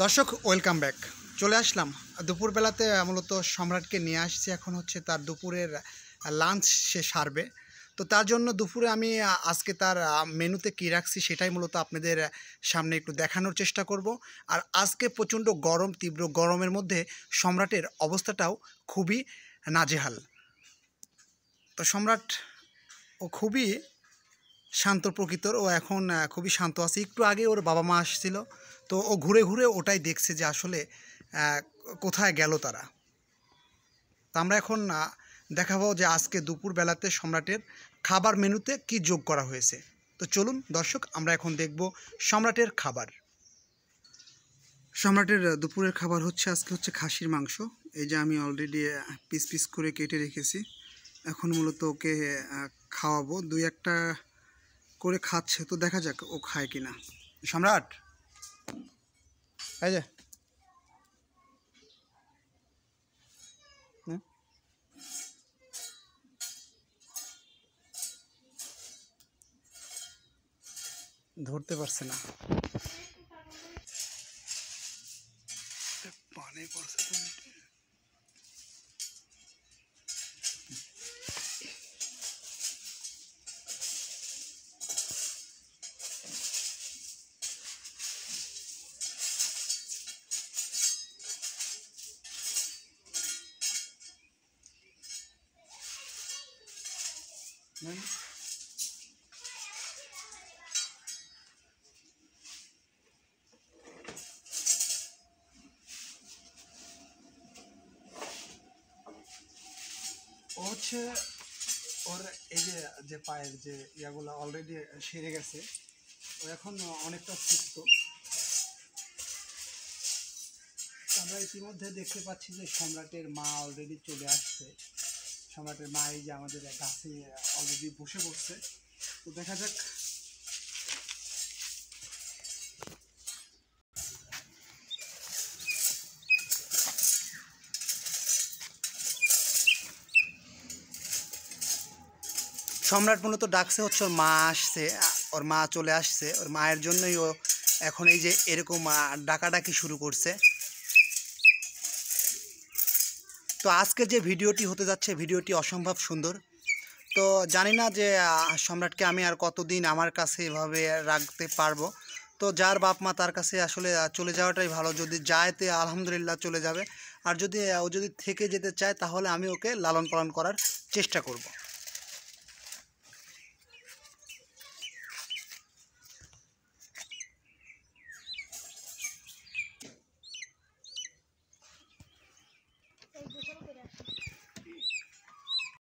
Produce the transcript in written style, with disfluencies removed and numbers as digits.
দর্শক welcome back. চলে আসলাম দুপুরবেলাতে, মূলত সম্রাটকে নিয়ে আসছি। এখন হচ্ছে তার দুপুরের লাঞ্চ সে সারবে। তো তার জন্য দুপুরে আমি আজকে তার মেনুতে কী রাখছি সেটাই মূলত আপনাদের সামনে একটু দেখানোর চেষ্টা করব। আর আজকে প্রচণ্ড গরম, তীব্র গরমের মধ্যে সম্রাটের অবস্থাটাও খুবই নাজেহাল। তো সম্রাট ও খুবই শান্ত প্রকৃতির, ও এখন খুবই শান্ত আছে। একটু আগে ওর বাবা মা আসছিল, তো ও ঘুরে ঘুরে ওটাই দেখছে যে আসলে কোথায় গেল তারা। তো আমরা এখন দেখাবো যে আজকে দুপুরবেলাতে সম্রাটের খাবার মেনুতে কি যোগ করা হয়েছে। তো চলুন দর্শক, আমরা এখন দেখব সম্রাটের খাবার। সম্রাটের দুপুরের খাবার হচ্ছে আজকে হচ্ছে খাসির মাংস। এই যে আমি অলরেডি পিস পিস করে কেটে রেখেছি। এখন মূলত ওকে খাওয়াবো। দুই একটা করে খাচ্ছে, তো দেখা যাক ও খায় কিনা। সম্রাট, এই যে ধরতে পারছে না, পানি পড়ছে তো। ও হচ্ছে ওর এই যে পায়ের যে ইয়াগুলো অলরেডি সেরে গেছে, ও এখন অনেকটা সুস্থ। আমরা ইতিমধ্যে দেখতে পাচ্ছি যে সম্রাটের মা অলরেডি চলে আসছে। সম্রাটের মা এই যে আমাদের গাছে অলরেডি বসে পড়ছে। তো দেখা যাক। সম্রাট মূলত ডাকছে হচ্ছে ওর মা আসছে, ওর মা চলে আসছে। ওর মায়ের জন্যই ও এখন এই যে এরকম ডাকাডাকি শুরু করছে। তো আজকে যে ভিডিওটি হতে যাচ্ছে, ভিডিওটি অসম্ভব সুন্দর। তো জানি না যে সম্রাটকে আমি আর কতদিন আমার কাছে এভাবে রাখতে পারবো। তো যার বাপ মা তার কাছে আসলে চলে যাওয়াটাই ভালো। যদি যায়তে আলহামদুলিল্লাহ চলে যাবে, আর যদি ও যদি থেকে যেতে চায় তাহলে আমি ওকে লালন পালন করার চেষ্টা করব।